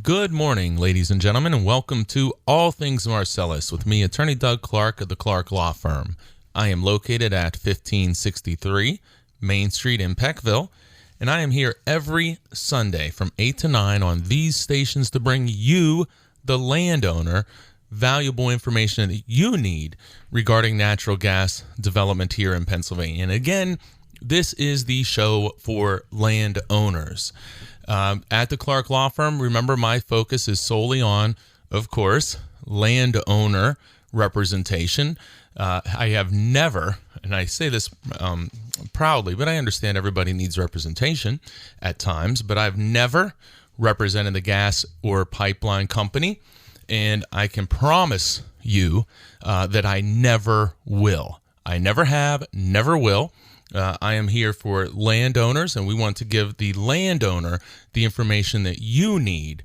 Good morning, ladies and gentlemen, and welcome to All Things Marcellus with me, Attorney Doug Clark of the Clark Law Firm. I am located at 1563 Main Street in Peckville, and I am here every Sunday from 8 to 9 on these stations to bring you, the landowner, valuable information that you need regarding natural gas development here in Pennsylvania. And again, this is the show for landowners. At the Clark Law Firm, remember, my focus is solely on, of course, landowner representation. I have never, and I say this proudly, but I understand everybody needs representation at times, but I've never represented the gas or pipeline company, and I can promise you that I never will. I never have, never will. I am here for landowners, and we want to give the landowner the information that you need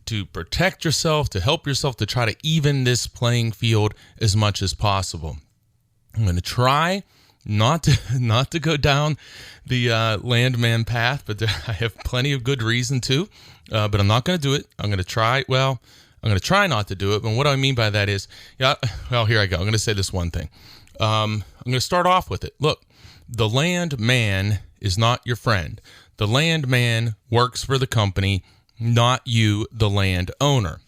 to protect yourself, to help yourself, to try to even this playing field as much as possible. I'm going to try not to go down the Landman path, but I have plenty of good reason to, but I'm not going to do it. I'm going to try not to do it, and what I mean by that is, here I go. I'm going to say this one thing. I'm going to start off with it. Look. The landman is not your friend. The landman works for the company, not you, the landowner.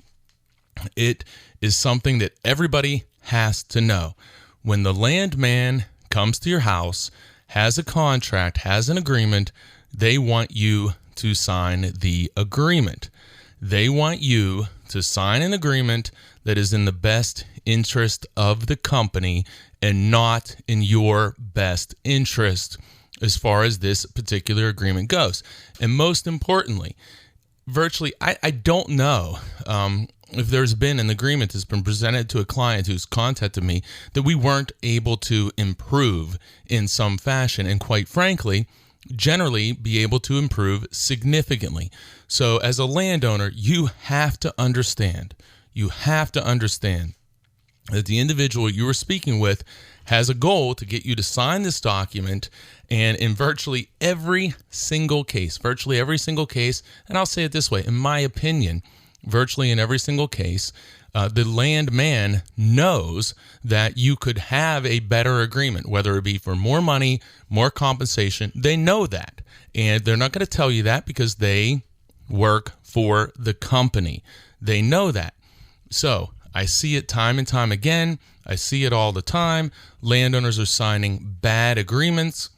It is something that everybody has to know. When the landman comes to your house, has a contract, has an agreement, they want you to sign the agreement. They want you to sign an agreement that is in the best interest of the company and not in your best interest as far as this particular agreement goes. And most importantly, virtually, I don't know if there's been an agreement that's been presented to a client who's contacted me that we weren't able to improve in some fashion, and quite frankly, generally be able to improve significantly. So as a landowner, you have to understand that the individual you are speaking with has a goal to get you to sign this document, and in virtually every single case, and I'll say it this way, in my opinion, virtually in every single case, the landman knows that you could have a better agreement, whether it be for more money, more compensation. They know that, and they're not going to tell you that because they work for the company. They know that. So I see it time and time again. I see it all the time. Landowners are signing bad agreements.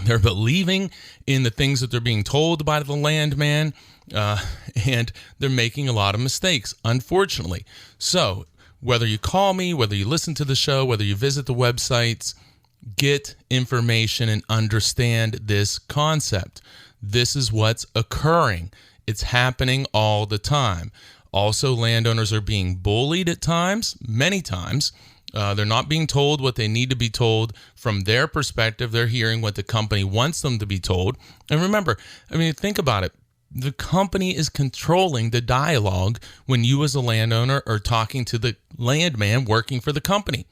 They're believing in the things that they're being told by the landman, and they're making a lot of mistakes, unfortunately. So whether you call me, whether you listen to the show, whether you visit the websites, get information and understand this concept. This is what's occurring. It's happening all the time. Also, landowners are being bullied at times, many times. They're not being told what they need to be told from their perspective. They're hearing what the company wants them to be told. And remember, think about it. The company is controlling the dialogue when you as a landowner are talking to the landman working for the company.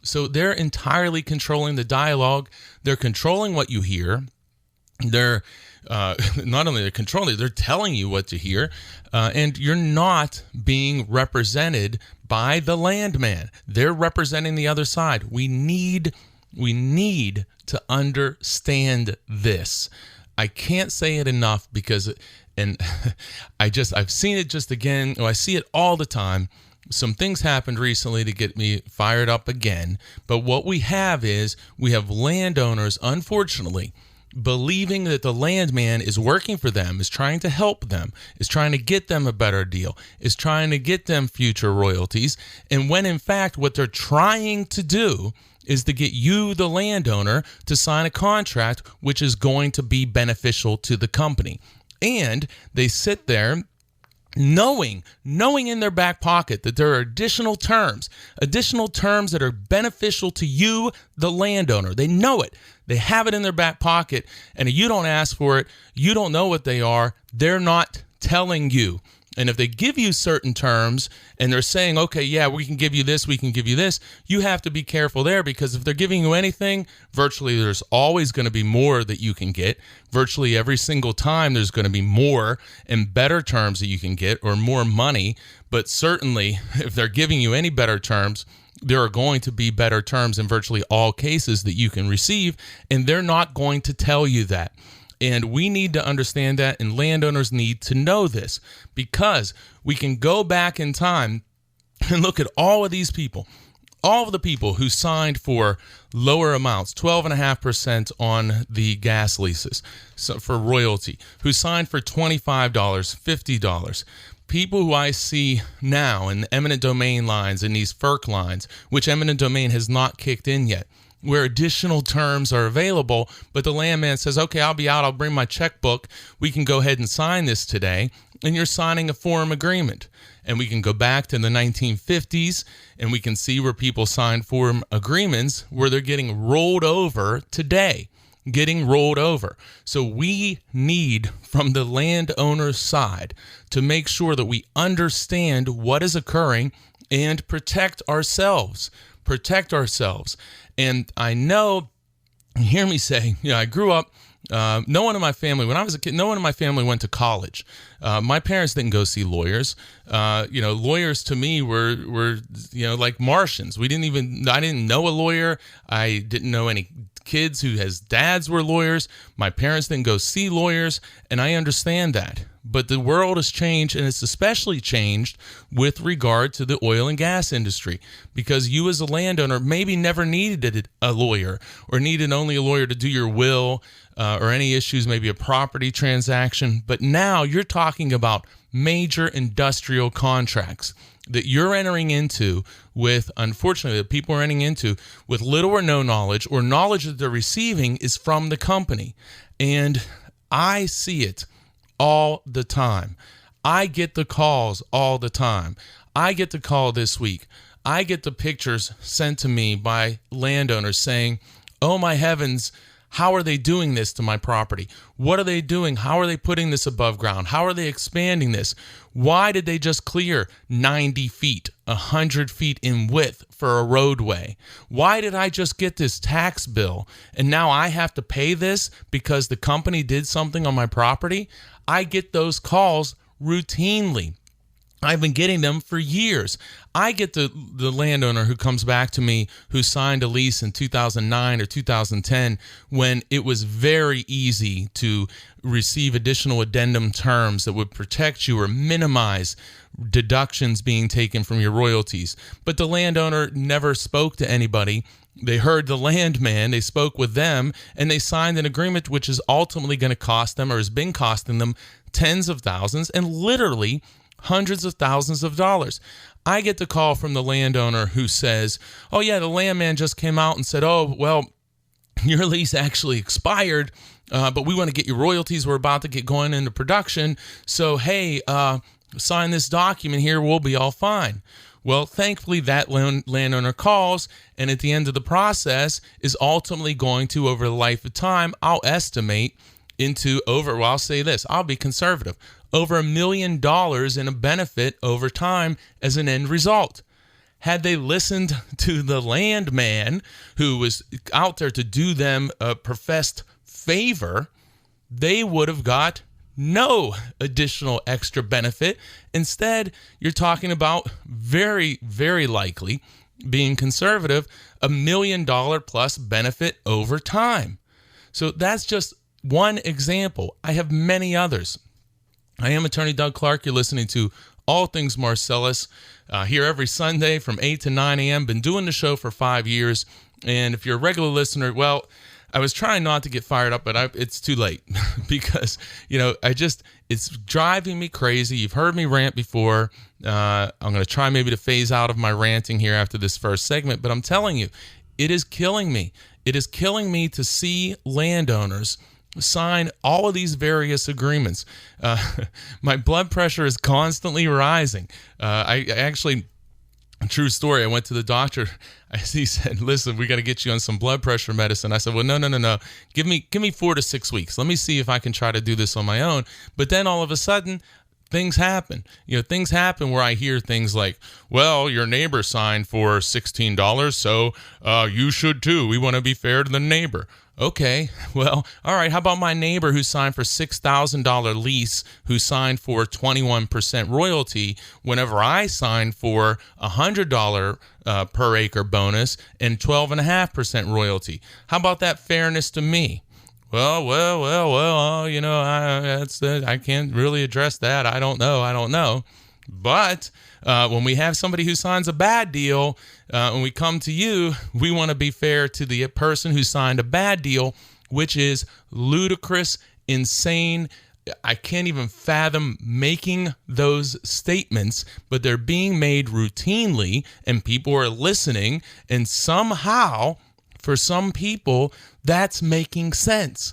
So they're entirely controlling the dialogue. They're controlling what you hear. They're not only they're controlling, they're telling you what to hear, and you're not being represented by the landman. They're representing the other side. We need to understand this. I can't say it enough because, and I've seen it just again. I see it all the time. Some things happened recently to get me fired up again. But what we have landowners, unfortunately, believing that the landman is working for them, is trying to help them, is trying to get them a better deal, is trying to get them future royalties, and when in fact what they're trying to do is to get you, the landowner, to sign a contract which is going to be beneficial to the company. And they sit there knowing in their back pocket that there are additional terms that are beneficial to you, the landowner. They know it. They have it in their back pocket, and if you don't ask for it, you don't know what they are. They're not telling you. And if they give you certain terms and they're saying, okay, yeah, we can give you this, you have to be careful there, because if they're giving you anything, virtually there's always going to be more that you can get. Virtually every single time there's going to be more and better terms that you can get, or more money. But certainly if they're giving you any better terms, there are going to be better terms in virtually all cases that you can receive, and they're not going to tell you that. And we need to understand that, and landowners need to know this, because we can go back in time and look at all of these people, all of the people who signed for lower amounts, 12.5% on the gas leases, so for royalty, who signed for $25, $50. People who I see now in the eminent domain lines and these FERC lines, which eminent domain has not kicked in yet, where additional terms are available, but the landman says, okay, I'll be out, I'll bring my checkbook, we can go ahead and sign this today, and you're signing a form agreement. And we can go back to the 1950s, and we can see where people signed form agreements where they're getting rolled over today, getting rolled over. So we need, from the landowner's side, to make sure that we understand what is occurring and protect ourselves. And I know, hear me say, I grew up, no one in my family, when I was a kid, no one in my family went to college. My parents didn't go see lawyers. Lawyers to me were like Martians. I didn't know a lawyer. I didn't know any kids whose dads were lawyers. My parents didn't go see lawyers, and I understand that. But the world has changed, and it's especially changed with regard to the oil and gas industry, because you as a landowner maybe never needed a lawyer, or needed only a lawyer to do your will or any issues, maybe a property transaction. But now you're talking about major industrial contracts that you're entering into with, unfortunately, that people are entering into with little or no knowledge, or knowledge that they're receiving is from the company. And I see it all the time. I get the calls all the time. I get the call this week. I get the pictures sent to me by landowners saying, oh my heavens, how are they doing this to my property? What are they doing? How are they putting this above ground? How are they expanding this? Why did they just clear 90 feet, 100 feet in width for a roadway? Why did I just get this tax bill and now I have to pay this because the company did something on my property? I get those calls routinely. I've been getting them for years. I get the landowner who comes back to me who signed a lease in 2009 or 2010 when it was very easy to receive additional addendum terms that would protect you or minimize deductions being taken from your royalties. But the landowner never spoke to anybody. They heard the landman, they spoke with them, and they signed an agreement which is ultimately going to cost them, or has been costing them, tens of thousands and literally hundreds of thousands of dollars. I get the call from the landowner who says, oh yeah, the landman just came out and said, oh, well, your lease actually expired, but we want to get your royalties. We're about to get going into production. So, hey, sign this document here. We'll be all fine. Well, thankfully, that landowner calls, and at the end of the process is ultimately going to, over the life of time, I'll estimate into I'll say this, I'll be conservative, over $1 million in a benefit over time as an end result. Had they listened to the landman who was out there to do them a professed favor, they would have got no additional extra benefit. Instead, you're talking about very, very likely, being conservative, $1 million plus benefit over time. So that's just one example. I have many others. I am Attorney Doug Clark. You're listening to All Things Marcellus here every Sunday from 8 to 9 a.m. Been doing the show for 5 years. And if you're a regular listener, well, I was trying not to get fired up, but it's too late because, it's driving me crazy. You've heard me rant before. I'm going to try maybe to phase out of my ranting here after this first segment, but I'm telling you, it is killing me. It is killing me to see landowners sign all of these various agreements. My blood pressure is constantly rising. I actually, true story, I went to the doctor. He said, listen, we got to get you on some blood pressure medicine. I said, well, no. Give me 4 to 6 weeks. Let me see if I can try to do this on my own. But then all of a sudden, things happen. Things happen where I hear things like, well, your neighbor signed for $16, so you should too. We want to be fair to the neighbor. Okay, well, all right, how about my neighbor who signed for $6,000 lease, who signed for 21% royalty whenever I signed for $100 per acre bonus and 12.5% royalty? How about that fairness to me? Well, I can't really address that. I don't know. But when we have somebody who signs a bad deal, when we come to you, we want to be fair to the person who signed a bad deal, which is ludicrous, insane. I can't even fathom making those statements, but they're being made routinely, and people are listening, and somehow, for some people, that's making sense.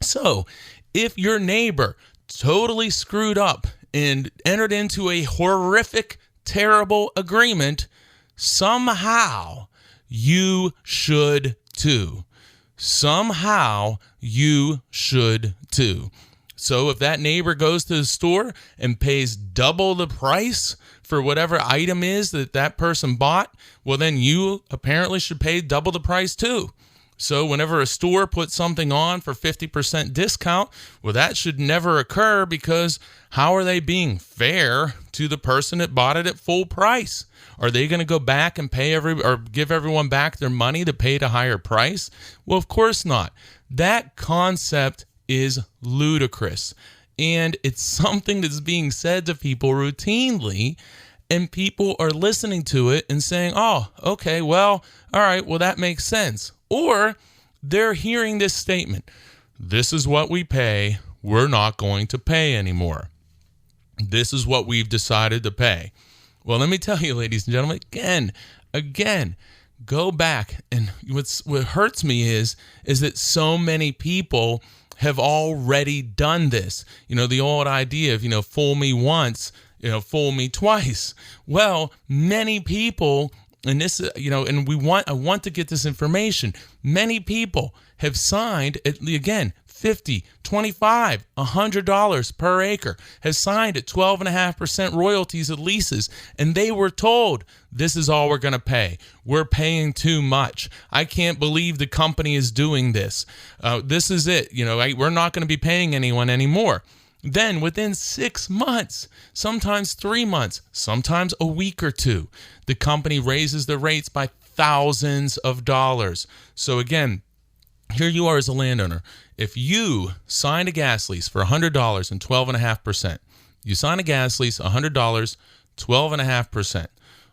So, if your neighbor totally screwed up and entered into a horrific, terrible agreement, somehow you should too. Somehow you should too. So if that neighbor goes to the store and pays double the price for whatever item is that person bought, well, then you apparently should pay double the price too. So whenever a store puts something on for 50% discount, well, that should never occur, because how are they being fair to the person that bought it at full price? Are they going to go back and give everyone back their money that paid a higher price? Well, of course not. That concept is ludicrous, and it's something that's being said to people routinely, and people are listening to it and saying, oh, okay, well, all right, well, that makes sense. Or they're hearing this statement, this is what we pay, we're not going to pay anymore. This is what we've decided to pay. Well, let me tell you, ladies and gentlemen, again, go back. And what hurts me is that so many people have already done this. The old idea of, fool me once, fool me twice. Well, many people, and this, and I want to get this information. Many people have signed, again, $50, $25, $100 per acre, have signed at 12.5% royalties of leases, and they were told, this is all we're going to pay. We're paying too much. I can't believe the company is doing this. This is it. We're not going to be paying anyone anymore. Then within 6 months, sometimes 3 months, sometimes a week or two, the company raises the rates by thousands of dollars. So again, here you are as a landowner. If you signed a gas lease for $100 and 12.5%, you sign a gas lease, $100, 12.5%.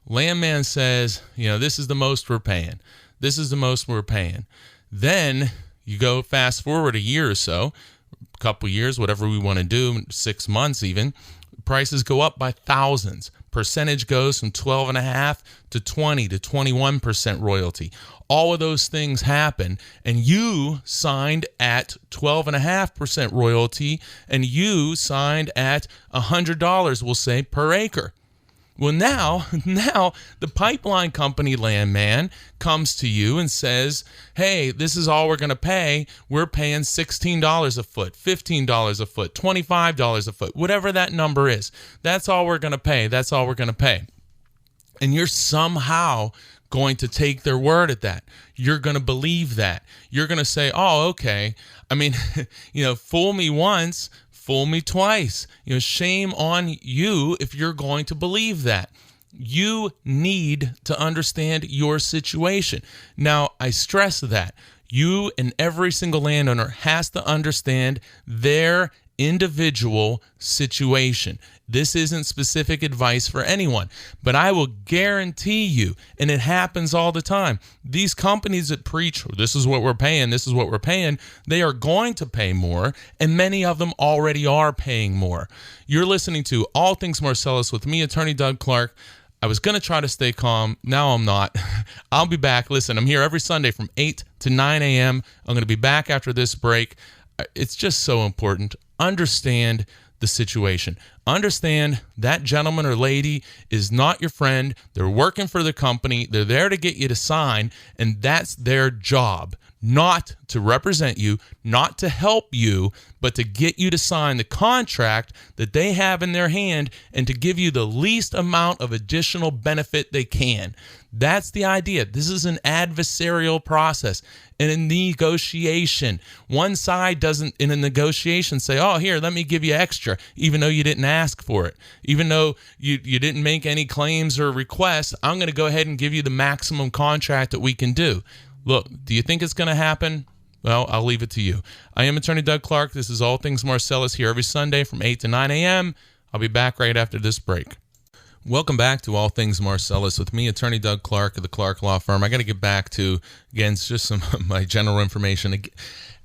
Landman says, this is the most we're paying. This is the most we're paying. Then you go fast forward a year or so, a couple years, whatever we want to do, 6 months even, prices go up by thousands. Percentage goes from 12.5 to 20 to 21% royalty. All of those things happen, and you signed at 12.5% royalty, and you signed at $100, we'll say, per acre. Well, now the pipeline company, Landman, comes to you and says, hey, this is all we're going to pay. We're paying $16 a foot, $15 a foot, $25 a foot, whatever that number is. That's all we're going to pay. That's all we're going to pay. And you're somehow going to take their word at that. You're going to believe that. You're going to say, oh, okay. I mean, fool me once, fool me twice. Shame on you if you're going to believe that. You need to understand your situation. Now, I stress that you and every single landowner has to understand their individual situation. This isn't specific advice for anyone, but I will guarantee you, and it happens all the time, these companies that preach, this is what we're paying, this is what we're paying, they are going to pay more, and many of them already are paying more. You're listening to All Things Marcellus with me, Attorney Doug Clark. I was going to try to stay calm. Now I'm not. I'll be back. Listen, I'm here every Sunday from 8 to 9 a.m. I'm going to be back after this break. It's just so important. Understand the situation. understand that gentleman or lady is not your friend. They're working for the company. They're there to get you to sign, and that's their job. Not to represent you, not to help you, but to get you to sign the contract that they have in their hand and to give you the least amount of additional benefit they can. That's the idea. This is an adversarial process. And in negotiation, one side doesn't, in a negotiation, say, oh, here, let me give you extra, even though you didn't ask for it. Even though you didn't make any claims or requests, I'm going to go ahead and give you the maximum contract that we can do. Look, do you think it's going to happen? Well, I'll leave it to you. I am Attorney Doug Clark. This is All Things Marcellus here every Sunday from 8 to 9 a.m. I'll be back right after this break. Welcome back to All Things Marcellus with me, Attorney Doug Clark of the Clark Law Firm. I got to get back to, again, just some of my general information.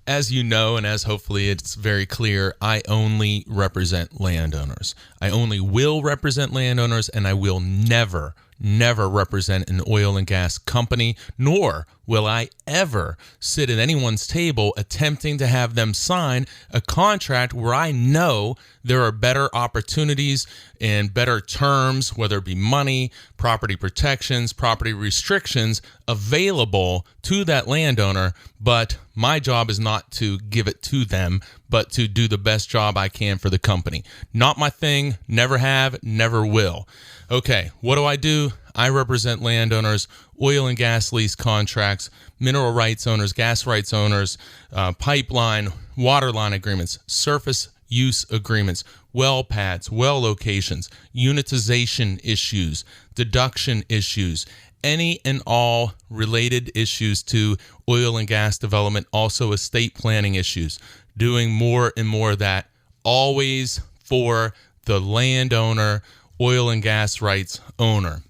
As you know, and as hopefully it's very clear, I only represent landowners. I only will represent landowners, and I will never represent an oil and gas company, nor will I ever sit at anyone's table attempting to have them sign a contract where I know there are better opportunities and better terms, whether it be money, property protections, property restrictions available to that landowner, but my job is not to give it to them, but to do the best job I can for the company. Not my thing, never have, never will. Okay, what do? I represent landowners, oil and gas lease contracts, mineral rights owners, gas rights owners, pipeline, water line agreements, surface use agreements, well pads, well locations, unitization issues, deduction issues, any and all related issues to oil and gas development, also estate planning issues, doing more and more of that, always for the landowner, oil and gas rights owner.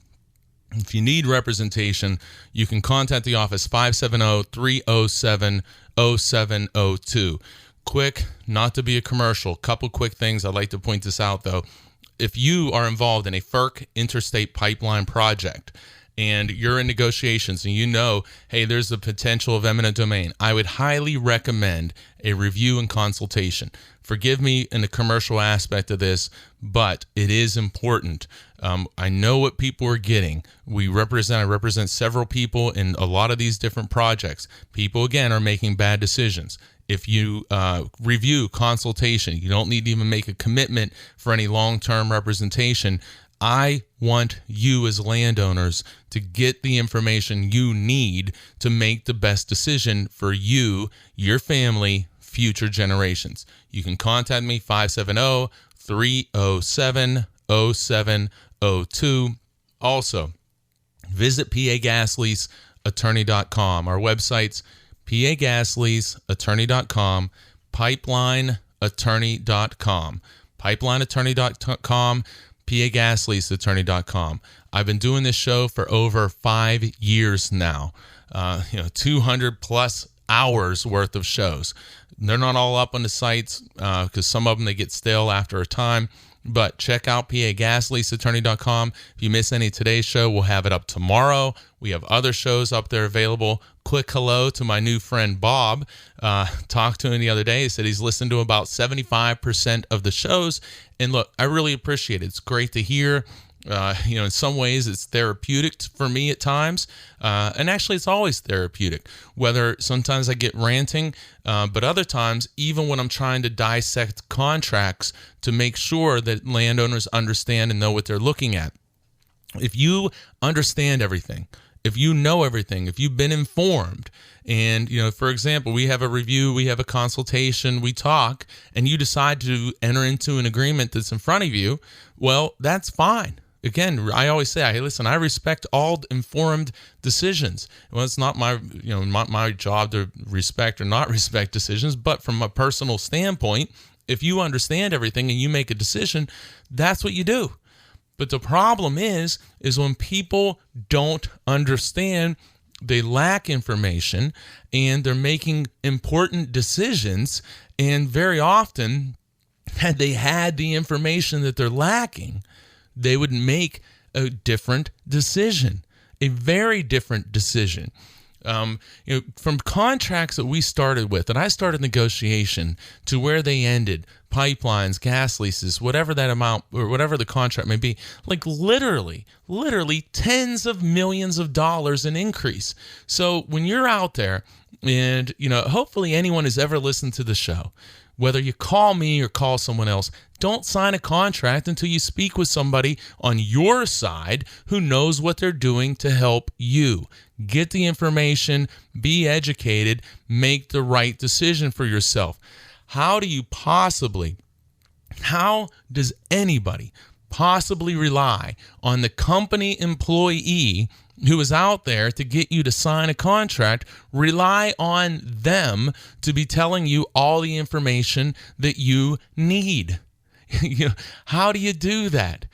If you need representation, you can contact the office 570-307-0702. Quick, not to be a commercial, couple quick things. I'd like to point this out, though. If you are involved in a FERC interstate pipeline project and you're in negotiations and you know, hey, there's the potential of eminent domain, I would highly recommend a review and consultation. Forgive me in the commercial aspect of this, but it is important. I know what people are getting. I represent several people in a lot of these different projects. People, again, are making bad decisions. If you review, consultation, you don't need to even make a commitment for any long-term representation. I want you as landowners to get the information you need to make the best decision for you, your family, future generations. You can contact me 570-307-0702. Also, visit pagasleaseattorney.com. Our website's pagasleaseattorney.com, pipelineattorney.com, pipelineattorney.com, pagasleaseattorney.com. I've been doing this show for over 5 years now. 200 plus hours worth of shows. They're not all up on the sites because some of them, they get stale after a time. But check out pagasleaseattorney.com. If you miss any of today's show, we'll have it up tomorrow. We have other shows up there available. Quick hello to my new friend Bob. Talked to him the other day. He said he's listened to about 75% of the shows. And look, I really appreciate it. It's great to hear. In some ways it's therapeutic for me at times. And actually it's always therapeutic, whether sometimes I get ranting, but other times, even when I'm trying to dissect contracts to make sure that landowners understand and know what they're looking at. If you understand everything, if you know everything, if you've been informed, and, for example, we have a review, we have a consultation, we talk, and you decide to enter into an agreement that's in front of you, well, that's fine. Again, I always say, hey, listen, I respect all informed decisions. Well, it's not my job to respect or not respect decisions, but from a personal standpoint, if you understand everything and you make a decision, that's what you do. But the problem is when people don't understand, they lack information, and they're making important decisions, and very often, had they had the information that they're lacking, they would make a different decision, a very different decision. From contracts that we started with, that I started negotiation to where they ended, pipelines, gas leases, whatever that amount or whatever the contract may be, like literally tens of millions of dollars in increase. So when you're out there and, hopefully anyone has ever listened to the show, whether you call me or call someone else, don't sign a contract until you speak with somebody on your side who knows what they're doing to help you. Get the information, be educated, make the right decision for yourself. How does anybody possibly rely on the company employee who is out there to get you to sign a contract, rely on them to be telling you all the information that you need? How do you do that?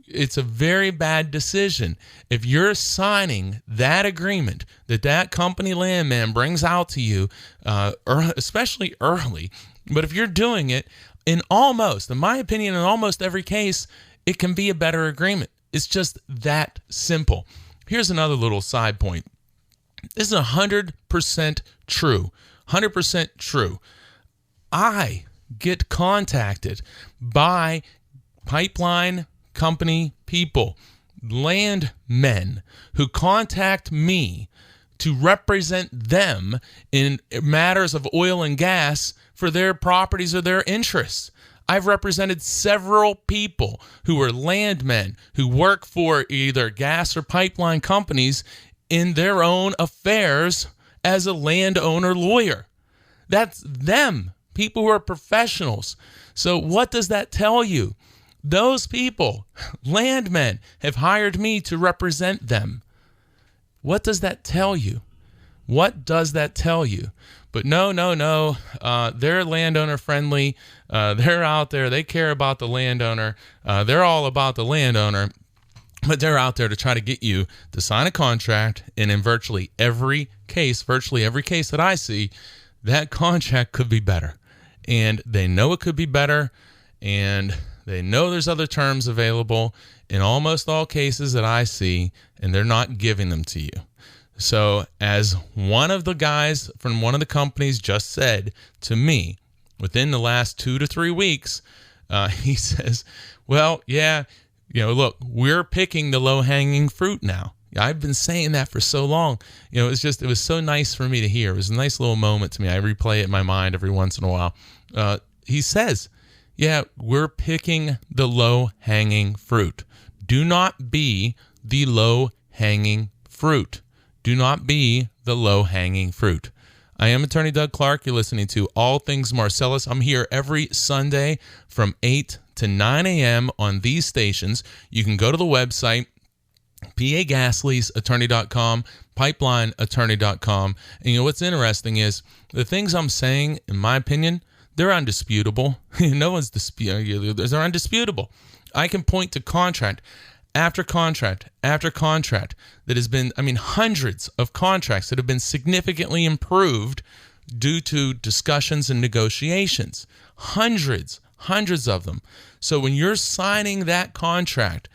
It's a very bad decision. If you're signing that agreement that company Landman brings out to you, especially early, but if you're doing it in my opinion, in almost every case, it can be a better agreement. It's just that simple. Here's another little side point. This is 100% true. 100% true. I get contacted by pipeline company people, landmen, who contact me to represent them in matters of oil and gas for their properties or their interests. I've represented several people who are landmen who work for either gas or pipeline companies in their own affairs as a landowner lawyer. That's them, people who are professionals. So what does that tell you? Those people, landmen, have hired me to represent them. What does that tell you? What does that tell you? But no. They're landowner friendly. They're out there. They care about the landowner. They're all about the landowner. But they're out there to try to get you to sign a contract. And in virtually every case that I see, that contract could be better. And they know it could be better. And they know there's other terms available in almost all cases that I see, and they're not giving them to you. So as one of the guys from one of the companies just said to me, within the last 2 to 3 weeks, he says, well, yeah, look, we're picking the low-hanging fruit now. I've been saying that for so long. It was so nice for me to hear. It was a nice little moment to me. I replay it in my mind every once in a while. He says, yeah, we're picking the low-hanging fruit. Do not be the low-hanging fruit. Do not be the low-hanging fruit. I am Attorney Doug Clark. You're listening to All Things Marcellus. I'm here every Sunday from 8 to 9 a.m. on these stations. You can go to the website, pagasleaseattorney.com, pipelineattorney.com. And what's interesting is the things I'm saying, in my opinion, they're undisputable. No one's disputing. They're undisputable. I can point to contract after contract after contract that has been, hundreds of contracts that have been significantly improved due to discussions and negotiations. Hundreds of them. So when you're signing that contract,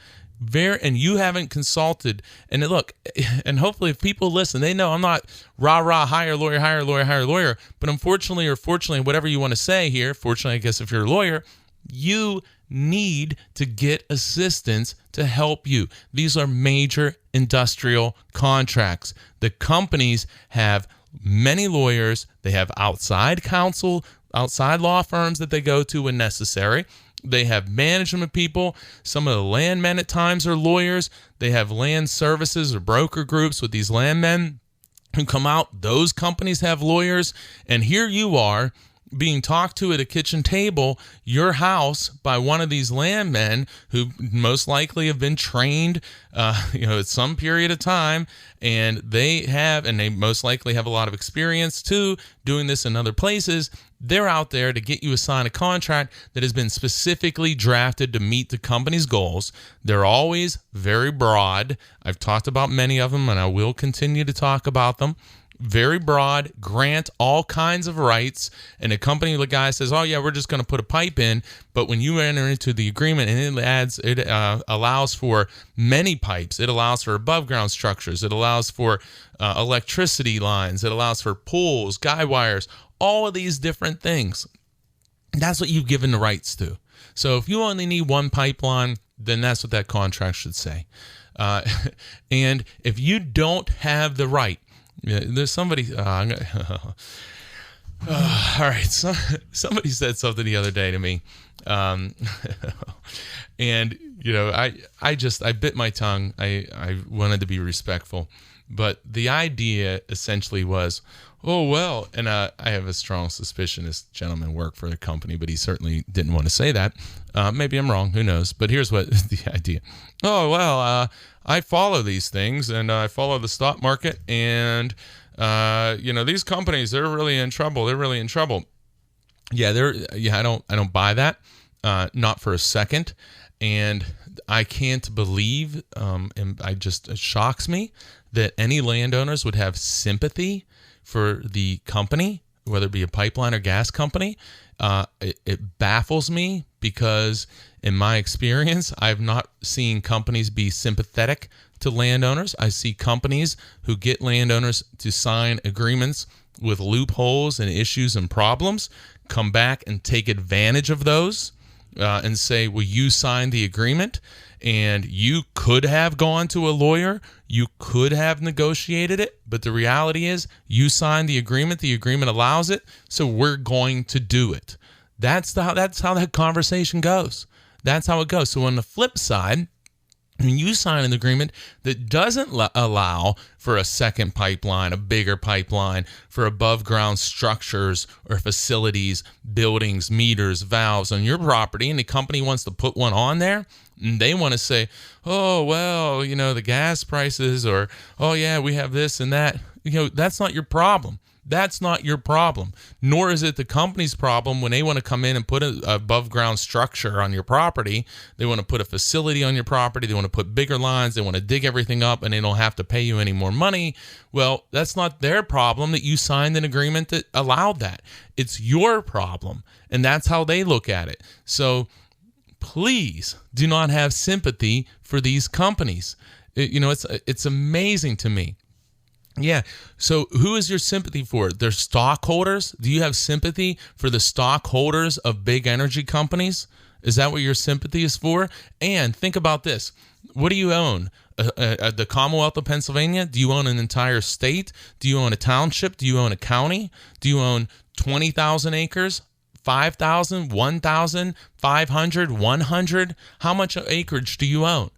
and you haven't consulted, and look, and hopefully if people listen, they know I'm not rah, hire lawyer, but unfortunately or fortunately, whatever you want to say here, fortunately, I guess if you're a lawyer, you need to get assistance to help you. These are major industrial contracts. The companies have many lawyers. They have outside counsel, outside law firms that they go to when necessary. They have management people. Some of the landmen at times are lawyers. They have land services or broker groups with these landmen who come out. Those companies have lawyers. And here you are being talked to at a kitchen table, your house, by one of these landmen who most likely have been trained, at some period of time, and they most likely have a lot of experience too, doing this in other places. They're out there to get you to sign a contract that has been specifically drafted to meet the company's goals. They're always very broad. I've talked about many of them, and I will continue to talk about them. very broad, grant all kinds of rights. And a company, the guy says, oh yeah, we're just going to put a pipe in. But when you enter into the agreement, and it allows for many pipes, it allows for above ground structures, it allows for electricity lines, it allows for pools, guy wires, all of these different things. That's what you've given the rights to. So if you only need one pipeline, then that's what that contract should say. And if you don't have the right, there's somebody. All right. Somebody said something the other day to me, and I bit my tongue. I wanted to be respectful, but the idea essentially was, oh well, and I have a strong suspicion this gentleman worked for the company, but he certainly didn't want to say that. Maybe I'm wrong. Who knows? But here's what the idea. Oh well, I follow these things, and I follow the stock market, and these companies, they're really in trouble. They're really in trouble. Yeah, I don't buy that, not for a second. And I can't believe, and it shocks me that any landowners would have sympathy for the company, whether it be a pipeline or gas company. It baffles me because in my experience, I've not seen companies be sympathetic to landowners. I see companies who get landowners to sign agreements with loopholes and issues and problems, come back and take advantage of those and say, well, you signed the agreement and you could have gone to a lawyer. You could have negotiated it. But the reality is you signed the agreement. The agreement allows it. So we're going to do it. That's how that conversation goes. That's how it goes. So on the flip side, when you sign an agreement that doesn't allow for a second pipeline, a bigger pipeline, for above ground structures or facilities, buildings, meters, valves on your property, and the company wants to put one on there, and they want to say, oh, well, the gas prices, or, oh, yeah, we have this and that. That's not your problem. That's not your problem, nor is it the company's problem when they want to come in and put an above ground structure on your property. They want to put a facility on your property. They want to put bigger lines. They want to dig everything up, and they don't have to pay you any more money. Well, that's not their problem that you signed an agreement that allowed that. It's your problem, and that's how they look at it. So please do not have sympathy for these companies. It's amazing to me. Yeah. So who is your sympathy for? Their stockholders? Do you have sympathy for the stockholders of big energy companies? Is that what your sympathy is for? And think about this. What do you own? The Commonwealth of Pennsylvania? Do you own an entire state? Do you own a township? Do you own a county? Do you own 20,000 acres? 5,000? 1,000? 500? 100? How much acreage do you own?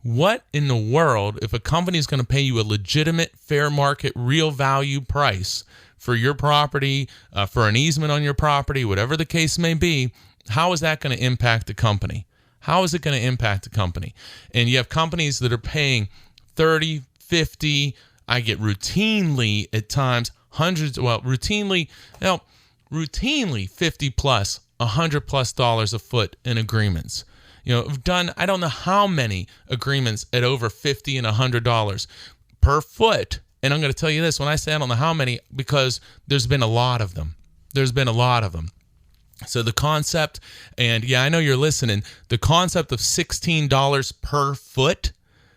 What in the world, if a company is going to pay you a legitimate, fair market, real value price for your property, for an easement on your property, whatever the case may be, how is that going to impact the company? How is it going to impact the company? And you have companies that are paying 30, 50, I get routinely at times hundreds, well, routinely 50 plus, $100+ a foot in agreements. I've done, I don't know how many agreements at over $50 and $100 per foot. And I'm going to tell you this, when I say I don't know how many, because there's been a lot of them. So the concept, and yeah, I know you're listening, the concept of $16 per foot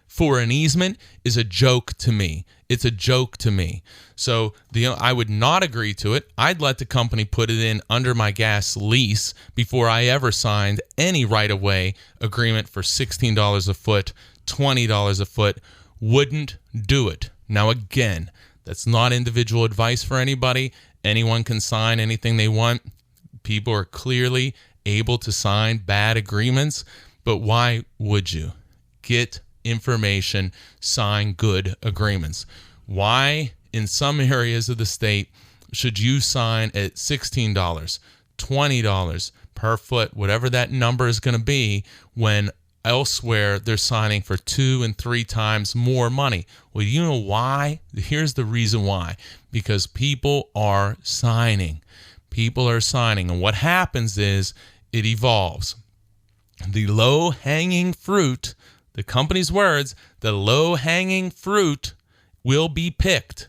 for an easement is a joke to me. It's a joke to me. So I would not agree to it. I'd let the company put it in under my gas lease before I ever signed any right-of-way agreement for $16 a foot, $20 a foot. Wouldn't do it. Now, again, that's not individual advice for anybody. Anyone can sign anything they want. People are clearly able to sign bad agreements, but why would you? Get information, sign good agreements. Why, in some areas of the state, should you sign at $16, $20 per foot, whatever that number is going to be, when elsewhere they're signing for 2 and 3 times more money? Well, you know why? Here's the reason why. Because people are signing. People are signing. And what happens is it evolves. The low-hanging fruit, the company's words, the low-hanging fruit will be picked.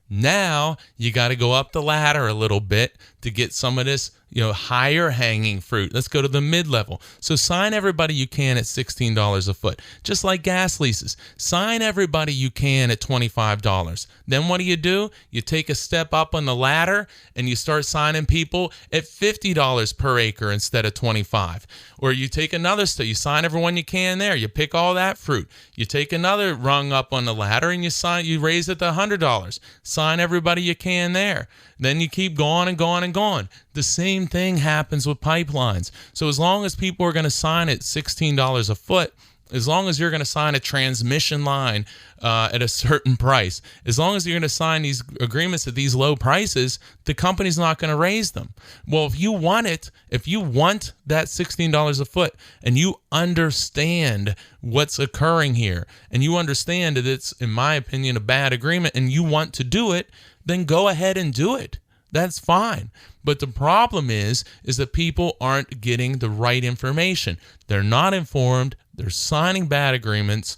Now you got to go up the ladder a little bit to get some of this, higher hanging fruit. Let's go to the mid-level. So sign everybody you can at $16 a foot, just like gas leases. Sign everybody you can at $25. Then what do? You take a step up on the ladder and you start signing people at $50 per acre instead of $25. Or you take another step, you sign everyone you can there. You pick all that fruit. You take another rung up on the ladder and you raise it to $100. Sign everybody you can there. Then you keep going and going and going. The same thing happens with pipelines. So as long as people are going to sign at $16 a foot, as long as you're going to sign a transmission line at a certain price, as long as you're going to sign these agreements at these low prices, the company's not going to raise them. Well, if you want that $16 a foot and you understand what's occurring here and you understand that it's, in my opinion, a bad agreement and you want to do it, then go ahead and do it. That's fine. But the problem is that people aren't getting the right information. They're not informed. They're signing bad agreements.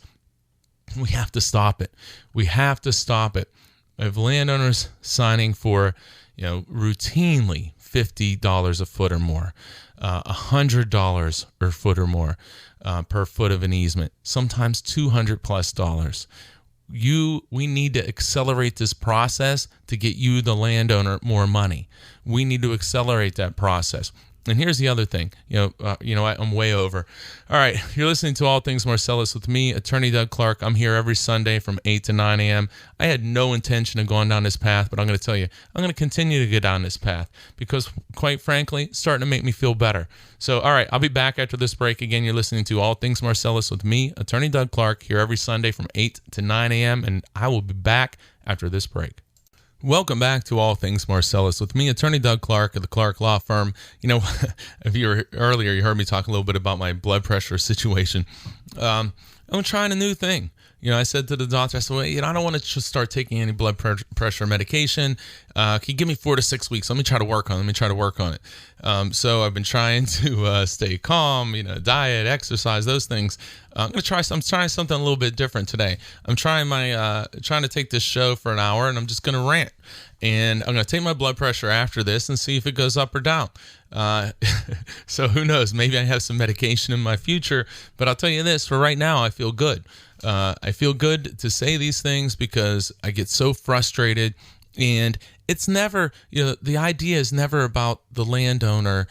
We have to stop it. We have to stop it. I have landowners signing for, routinely $50 a foot or more, $100 per foot or more per foot of an easement, sometimes $200+. We need to accelerate this process to get you, the landowner, more money. We need to accelerate that process. And here's the other thing. I'm way over. All right, you're listening to All Things Marcellus with me, Attorney Doug Clark. I'm here every Sunday from 8 to 9 a.m. I had no intention of going down this path, but I'm going to tell you, I'm going to continue to go down this path because, quite frankly, it's starting to make me feel better. So, all right, I'll be back after this break. Again, you're listening to All Things Marcellus with me, Attorney Doug Clark, here every Sunday from 8 to 9 a.m., and I will be back after this break. Welcome back to All Things Marcellus with me, Attorney Doug Clark of the Clark Law Firm. If you were earlier, you heard me talk a little bit about my blood pressure situation. I'm trying a new thing. I said to the doctor, I said, well, I don't want to just start taking any blood pressure medication. Can you give me 4 to 6 weeks? Let me try to work on it. So I've been trying to stay calm, diet, exercise, those things. I'm trying something a little bit different today. I'm trying to take this show for an hour, and I'm just going to rant. And I'm going to take my blood pressure after this and see if it goes up or down. So who knows? Maybe I have some medication in my future. But I'll tell you this, for right now, I feel good. I feel good to say these things because I get so frustrated. And it's never, the idea is never about the landowner.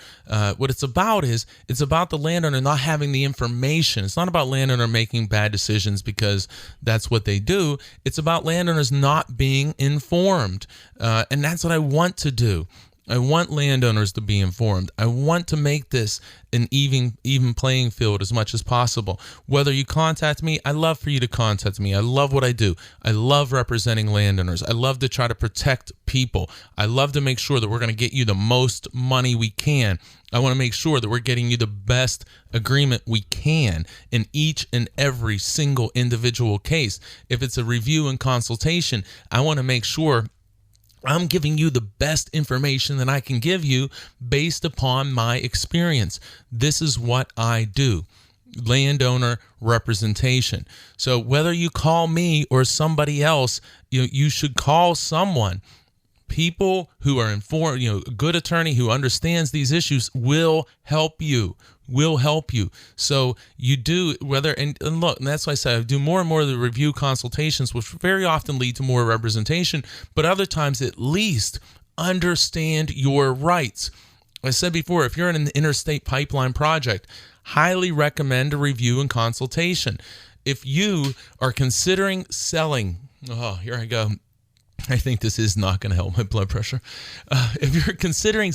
What it's about the landowner not having the information. It's not about landowner making bad decisions because that's what they do. It's about landowners not being informed. And that's what I want to do. I want landowners to be informed. I want to make this an even playing field as much as possible. Whether you contact me, I love for you to contact me. I love what I do. I love representing landowners. I love to try to protect people. I love to make sure that we're going to get you the most money we can. I want to make sure that we're getting you the best agreement we can in each and every single individual case. If it's a review and consultation, I want to make sure I'm giving you the best information that I can give you based upon my experience. This is what I do. Landowner representation. So whether you call me or somebody else, you should call someone. People who are informed, a good attorney who understands these issues will help you. So you do and look, and that's why I say I do more and more of the review consultations, which very often lead to more representation, but other times at least understand your rights. I said before, if you're in an interstate pipeline project, highly recommend a review and consultation. If you are considering selling, here I go. I think this is not going to help my blood pressure. If you are considering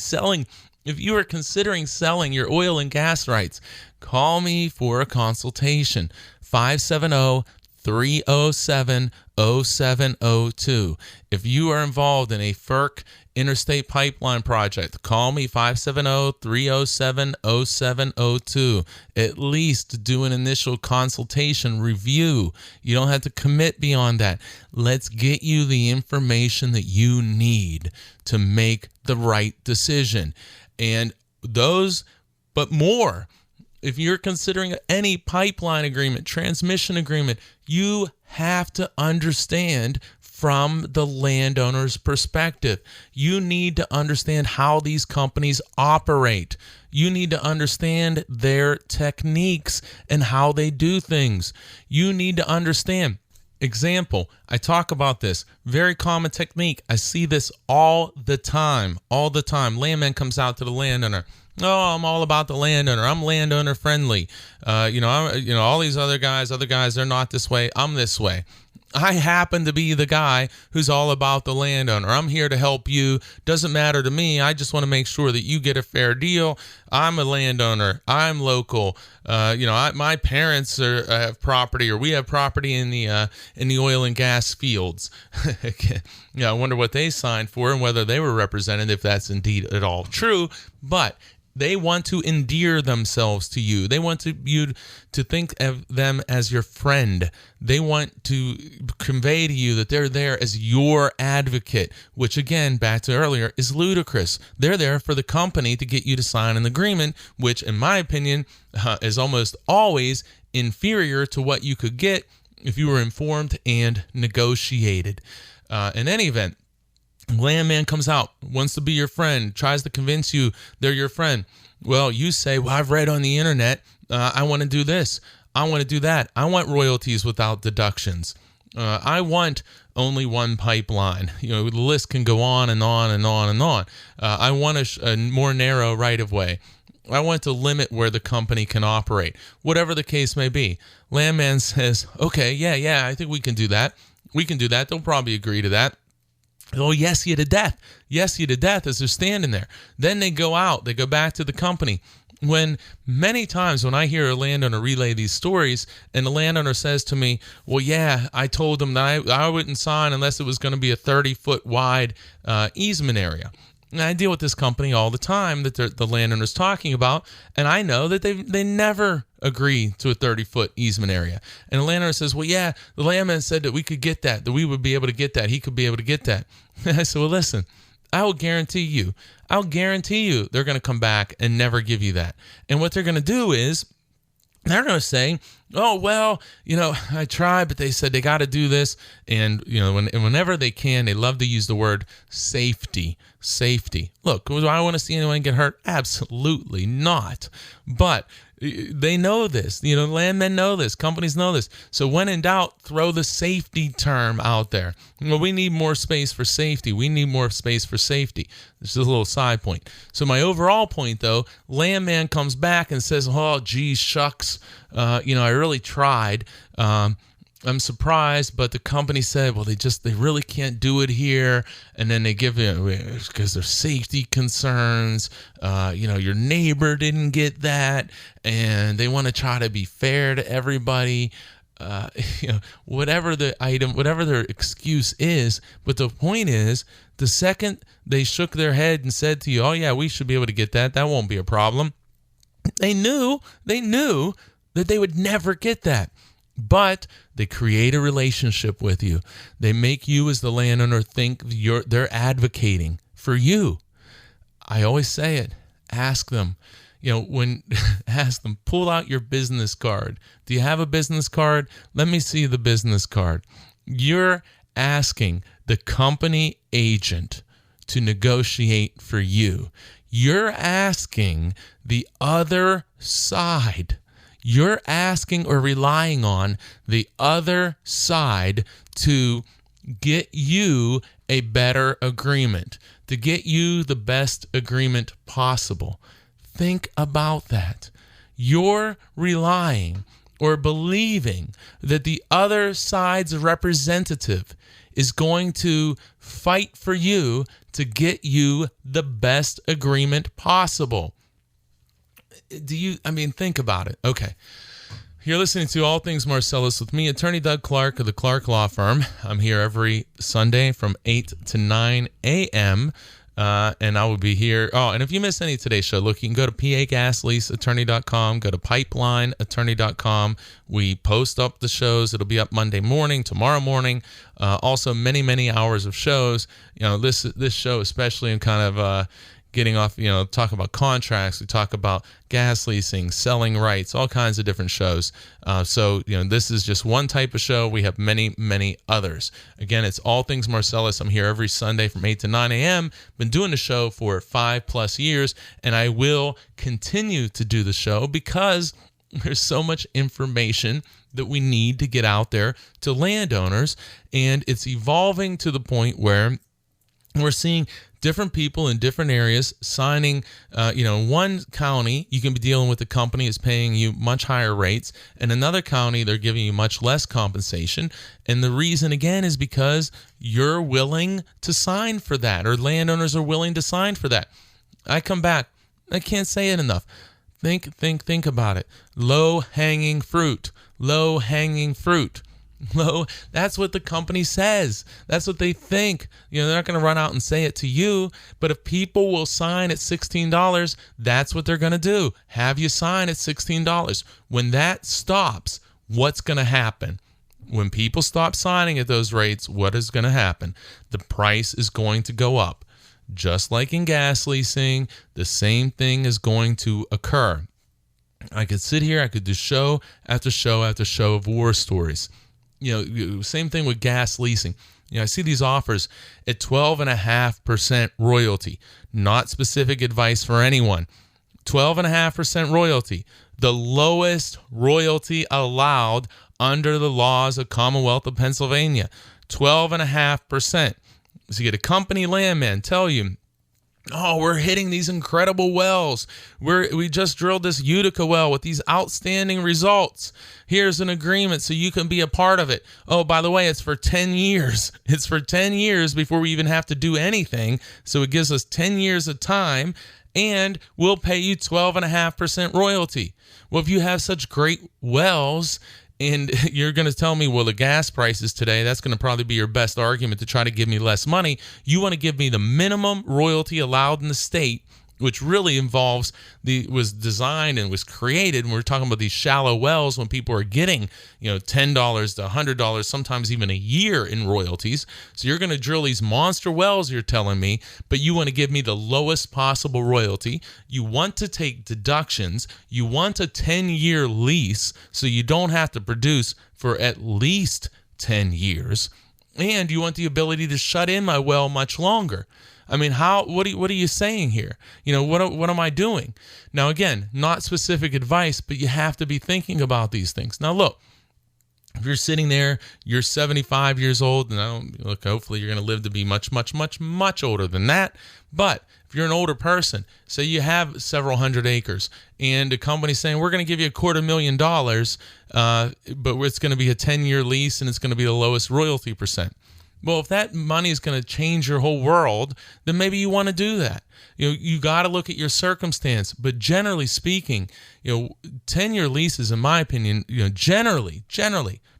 selling your oil and gas rights, call me for a consultation. 570-307-0702. If you are involved in a FERC interstate pipeline project, call me 570-307-0702. At least do an initial consultation review. You don't have to commit beyond that. Let's get you the information that you need to make the right decision. And those, but more, if you're considering any pipeline agreement, transmission agreement, you have to understand from the landowner's perspective. You need to understand how these companies operate. You need to understand their techniques and how they do things. You need to understand. Example, I talk about this. Very common technique. I see this all the time. Landman comes out to the landowner. Oh, I'm all about the landowner. I'm landowner friendly. All these other guys, they're not this way. I'm this way. I happen to be the guy who's all about the landowner. I'm here to help you. Doesn't matter to me. I just want to make sure that you get a fair deal. I'm a landowner. I'm local. My parents have property, or we have property in the oil and gas fields. I wonder what they signed for and whether they were represented, if that's indeed at all true. But they want to endear themselves to you. They want you to think of them as your friend. They want to convey to you that they're there as your advocate, which again, back to earlier, is ludicrous. They're there for the company to get you to sign an agreement, which in my opinion is almost always inferior to what you could get if you were informed and negotiated. In any event, Landman comes out, wants to be your friend, tries to convince you they're your friend. Well, you say, well, I've read on the internet, I want to do this. I want to do that. I want royalties without deductions. I want only one pipeline. The list can go on and on and on and on. I want a more narrow right-of-way. I want to limit where the company can operate. Whatever the case may be. Landman says, okay, yeah, I think we can do that. We can do that. They'll probably agree to that. Oh, yes, you to death. Yes, you to death as they're standing there. Then they go out. They go back to the company. When many times when I hear a landowner relay these stories and the landowner says to me, well, yeah, I told them that I wouldn't sign unless it was going to be a 30-foot wide easement area. And I deal with this company all the time that the landowner's talking about, and I know that they never agree to a 30-foot easement area. And the landowner says, well, yeah, the landman said that we could get that we would be able to get that. He could be able to get that. I said, well, listen, I will guarantee you they're going to come back and never give you that. And what they're going to do is they're going to say, oh, well, I tried, but they said they got to do this. And, whenever they can, they love to use the word safety. Look, do I want to see anyone get hurt? Absolutely not. But they know this. Landmen know this. Companies know this. So when in doubt, throw the safety term out there. Well, we need more space for safety. This is a little side point. So my overall point, though, Landman comes back and says, oh, geez, shucks. I really tried. I'm surprised, but the company said, well, they really can't do it here. And then they give it because there's safety concerns. Your neighbor didn't get that, and they want to try to be fair to everybody. Whatever the item, whatever their excuse is. But the point is, the second they shook their head and said to you, oh yeah, we should be able to get that. That won't be a problem. They knew that they would never get that. But they create a relationship with you. They make you as the landowner think they're advocating for you. I always say it. Ask them. Ask them, pull out your business card. Do you have a business card? Let me see the business card. You're asking the company agent to negotiate for you. You're asking the other side. You're asking or relying on the other side to get you a better agreement, to get you the best agreement possible. Think about that. You're relying or believing that the other side's representative is going to fight for you to get you the best agreement possible. Think about it. Okay. You're listening to All Things Marcellus with me, Attorney Doug Clark of the Clark Law Firm. I'm here every Sunday from 8 to 9 a.m., and I will be here. Oh, and if you miss any of today's show, look, you can go to pagasleaseattorney.com, go to pipelineattorney.com. We post up the shows. It'll be up Monday morning, tomorrow morning. Also, many, many hours of shows. This show, especially in kind of getting off, talk about contracts. We talk about gas leasing, selling rights, all kinds of different shows. So this is just one type of show. We have many, many others. Again, it's All Things Marcellus. I'm here every Sunday from 8 to 9 a.m. Been doing the show for 5+ years, and I will continue to do the show because there's so much information that we need to get out there to landowners, and it's evolving to the point where we're seeing different people in different areas signing, in one county, you can be dealing with a company that's paying you much higher rates. In another county, they're giving you much less compensation. And the reason, again, is because you're willing to sign for that, or landowners are willing to sign for that. I come back. I can't say it enough. Think about it. Low-hanging fruit. Low-hanging fruit. That's what the company says. That's what they think. They're not going to run out and say it to you, but if people will sign at $16, that's what they're going to do. Have you sign at $16. When that stops, what's going to happen? When people stop signing at those rates, what is going to happen? The price is going to go up. Just like in gas leasing, the same thing is going to occur. I could sit here, I could do show after show after show of war stories. Same thing with gas leasing. I see these offers at 12.5% royalty. Not specific advice for anyone. 12.5% royalty. The lowest royalty allowed under the laws of Commonwealth of Pennsylvania. 12.5%. So you get a company Landman tell you, oh, we're hitting these incredible wells. We just drilled this Utica well with these outstanding results. Here's an agreement so you can be a part of it. Oh, by the way, it's for 10 years. It's for 10 years before we even have to do anything. So it gives us 10 years of time, and we'll pay you 12.5% royalty. Well, if you have such great wells, and you're going to tell me, well, the gas prices today, that's going to probably be your best argument to try to give me less money. You want to give me the minimum royalty allowed in the state, which really was designed and was created. And we're talking about these shallow wells when people are getting, $10 to $100, sometimes even a year in royalties. So you're going to drill these monster wells, you're telling me, but you want to give me the lowest possible royalty. You want to take deductions. You want a 10-year lease so you don't have to produce for at least 10 years. And you want the ability to shut in my well much longer. I mean, what are you saying here? What am I doing? Now, again, not specific advice, but you have to be thinking about these things. Now, look, if you're sitting there, you're 75 years old, and hopefully you're going to live to be much, much, much, much older than that. But if you're an older person, say you have several hundred acres, and a company's saying, we're going to give you $250,000, but it's going to be a 10-year lease, and it's going to be the lowest royalty percent. Well, if that money is going to change your whole world, then maybe you want to do that. You got to look at your circumstance. But generally speaking, 10-year leases, in my opinion, generally,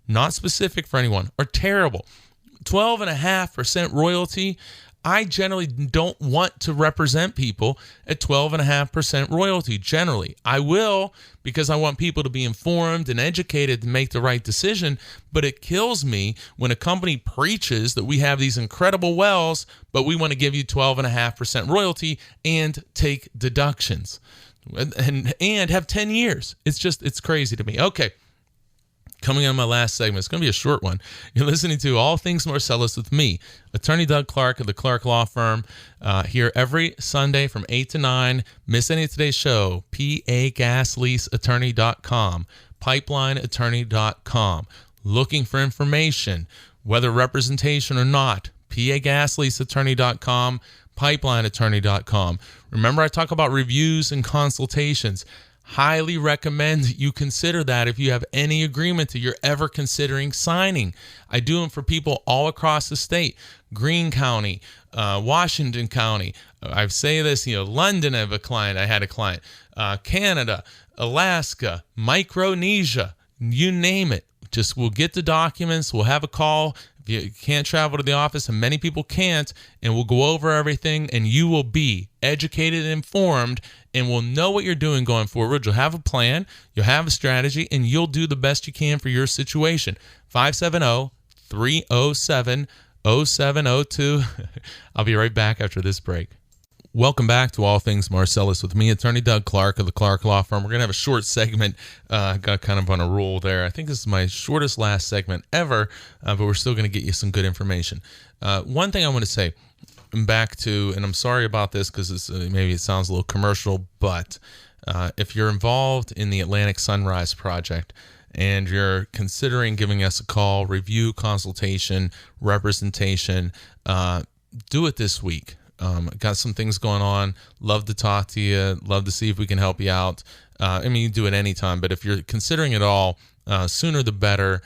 not specific for anyone, are terrible. 12.5% royalty. I generally don't want to represent people at 12.5% royalty. Generally, I will because I want people to be informed and educated to make the right decision. But it kills me when a company preaches that we have these incredible wells, but we want to give you 12.5% royalty and take deductions and have 10 years. It's crazy to me. Okay. Coming on my last segment, it's going to be a short one. You're listening to All Things Marcellus with me, Attorney Doug Clark of the Clark Law Firm, here every Sunday from 8 to 9. Miss any of today's show, pagasleaseattorney.com, pipelineattorney.com. Looking for information, whether representation or not, pagasleaseattorney.com, pipelineattorney.com. Remember, I talk about reviews and consultations. Highly recommend you consider that if you have any agreement that you're ever considering signing. I do them for people all across the state. Greene County, Washington County. I say this, London, I had a client. Canada, Alaska, Micronesia, you name it. Just we'll get the documents. We'll have a call. If you can't travel to the office, and many people can't, and we'll go over everything, and you will be educated and informed, and we'll know what you're doing going forward. You'll have a plan, you'll have a strategy, and you'll do the best you can for your situation. 570-307-0702. I'll be right back after this break. Welcome back to All Things Marcellus with me, Attorney Doug Clark of the Clark Law Firm. We're going to have a short segment. Got kind of on a roll there. I think this is my shortest last segment ever, but we're still going to get you some good information. One thing I want to say, back to, and I'm sorry about this because maybe it sounds a little commercial, but if you're involved in the Atlantic Sunrise Project and you're considering giving us a call, review, consultation, representation, do it this week. Got some things going on. Love to talk to you. Love to see if we can help you out. I mean, you can do it anytime, but if you're considering it all, sooner the better.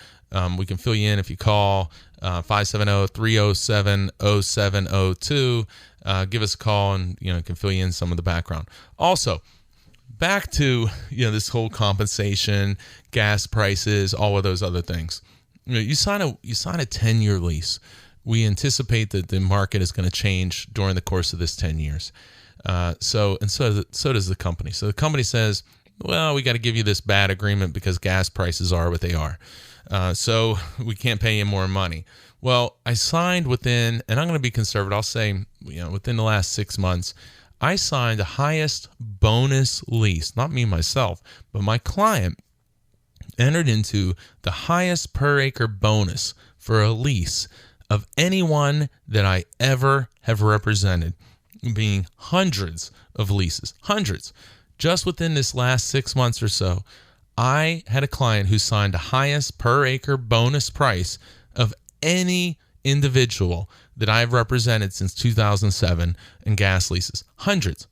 We can fill you in if you call 570-307-0702. Give us a call and can fill you in some of the background. Also, back to this whole compensation, gas prices, all of those other things. You sign a 10-year lease. We anticipate that the market is going to change during the course of this 10 years. So does the company. So the company says, well, we got to give you this bad agreement because gas prices are what they are. So we can't pay you more money. Well, I signed within, and I'm going to be conservative, I'll say, within the last 6 months, I signed the highest bonus lease, not me myself, but my client entered into the highest per acre bonus for a lease of anyone that I ever have represented, being hundreds of leases, hundreds. Just within this last 6 months or so, I had a client who signed the highest per acre bonus price of any individual that I've represented since 2007 in gas leases. Hundreds.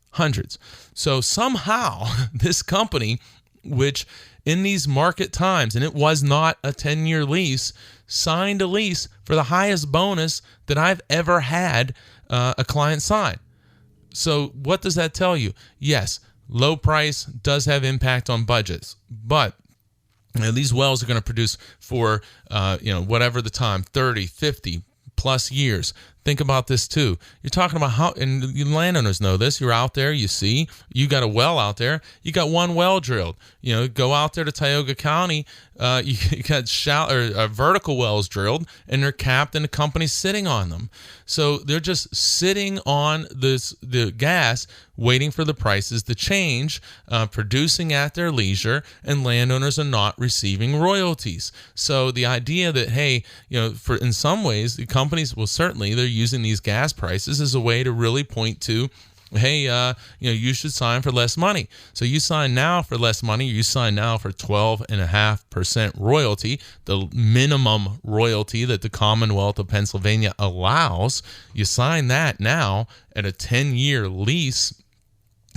So somehow this company, which in these market times, and it was not a 10-year lease, signed a lease for the highest bonus that I've ever had a client sign. So what does that tell you? Yes, low price does have impact on budgets, but these wells are going to produce for whatever the time, 30, 50 plus years. Think about this too. You're talking about how, and the landowners know this. You're out there, you see, you got a well out there. You got one well drilled. Go out there to Tioga County. You got vertical wells drilled, and they're capped, and the company's sitting on them. So they're just sitting on the gas, waiting for the prices to change, producing at their leisure, and landowners are not receiving royalties. So the idea that, hey, for in some ways the companies will certainly they're using these gas prices as a way to really point to, hey, you should sign for less money. So you sign now for less money. You sign now for 12.5% royalty, the minimum royalty that the Commonwealth of Pennsylvania allows. You sign that now at a 10-year lease.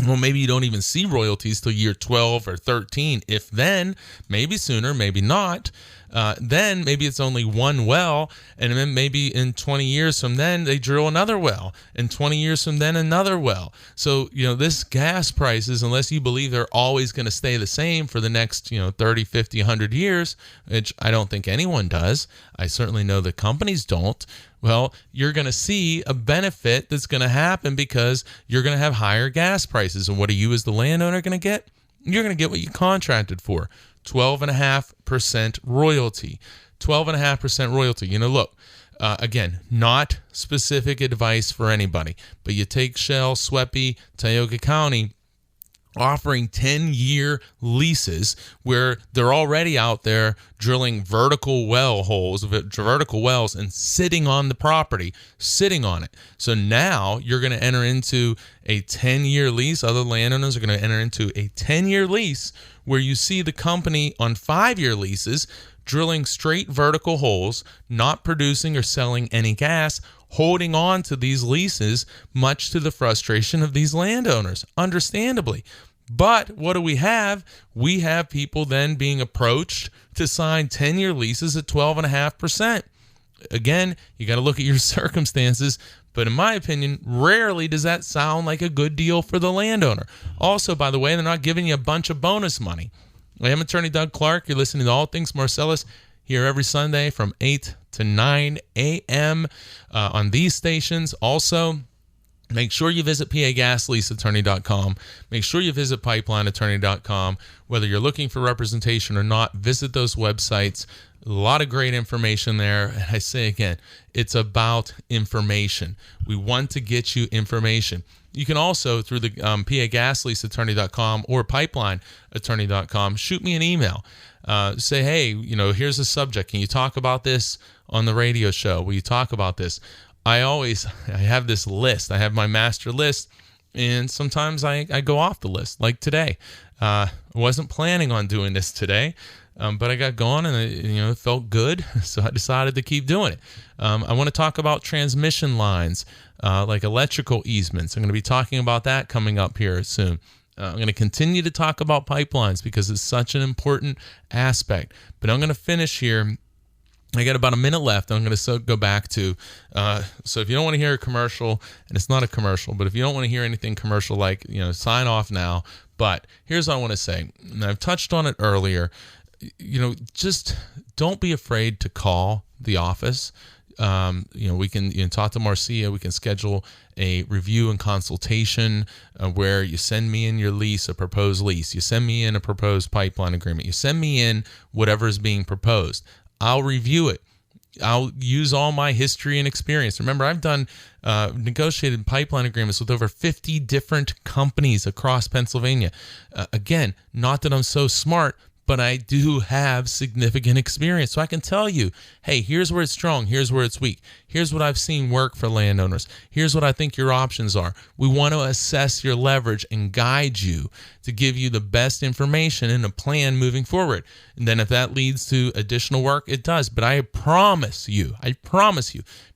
Well, maybe you don't even see royalties till year 12 or 13, if then, maybe sooner, maybe not. Then maybe it's only one well, and then maybe in 20 years from then they drill another well, and 20 years from then another well. So this gas prices, unless you believe they're always going to stay the same for the next 30, 50, 100 years, which I don't think anyone does. I certainly know the companies don't. Well, you're going to see a benefit that's going to happen because you're going to have higher gas prices. And what are you as the landowner going to get? You're going to get what you contracted for. 12.5% royalty. 12.5% royalty. Look, again, not specific advice for anybody, but you take Shell, SWEPI, Tioga County, offering 10-year leases where they're already out there drilling vertical wells, and sitting on the property, sitting on it. So now you're going to enter into a 10-year lease. Other landowners are going to enter into a 10-year lease where you see the company on 5-year leases drilling straight vertical holes, not producing or selling any gas, holding on to these leases, much to the frustration of these landowners, understandably. But what do we have? We have people then being approached to sign 10-year leases at 12.5%. Again, you got to look at your circumstances, but in my opinion, rarely does that sound like a good deal for the landowner. Also, by the way, they're not giving you a bunch of bonus money. I am Attorney Doug Clark. You're listening to All Things Marcellus here every Sunday from 8 to 9 a.m. On these stations. Also, make sure you visit pagasleaseattorney.com. Make sure you visit pipelineattorney.com. Whether you're looking for representation or not, visit those websites. A lot of great information there. And I say again, it's about information. We want to get you information. You can also, through the pagasleaseattorney.com or pipelineattorney.com, shoot me an email. Say, hey, here's a subject. Can you talk about this on the radio show? Will you talk about this? I have this list. I have my master list, and sometimes I go off the list, like today. I wasn't planning on doing this today, but I got going, and it felt good, so I decided to keep doing it. I want to talk about transmission lines, like electrical easements. I'm going to be talking about that coming up here soon. I'm going to continue to talk about pipelines because it's such an important aspect. But I'm going to finish here. I got about a minute left. I'm going to go back to, so if you don't want to hear a commercial, and it's not a commercial, but if you don't want to hear anything commercial, like, sign off now. But here's what I want to say, and I've touched on it earlier. Just don't be afraid to call the office. We can talk to Marcia. We can schedule a review and consultation where you send me in your lease, a proposed lease. You send me in a proposed pipeline agreement. You send me in whatever is being proposed. I'll review it. I'll use all my history and experience. Remember, I've done negotiated pipeline agreements with over 50 different companies across Pennsylvania. Again, not that I'm so smart, but I do have significant experience. So I can tell you, hey, here's where it's strong. Here's where it's weak. Here's what I've seen work for landowners. Here's what I think your options are. We want to assess your leverage and guide you to give you the best information and a plan moving forward. And then if that leads to additional work, it does. But I promise you,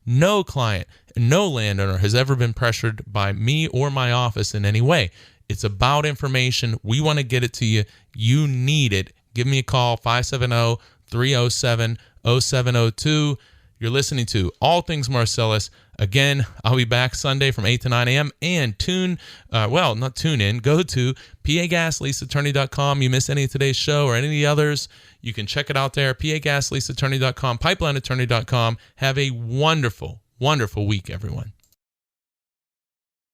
no client, no landowner has ever been pressured by me or my office in any way. It's about information. We want to get it to you. You need it. Give me a call, 570-307-0702. You're listening to All Things Marcellus. Again, I'll be back Sunday from 8 to 9 a.m. And go to pagasleaseattorney.com. You miss any of today's show or any of the others, you can check it out there, pagasleaseattorney.com, pipelineattorney.com. Have a wonderful, wonderful week, everyone.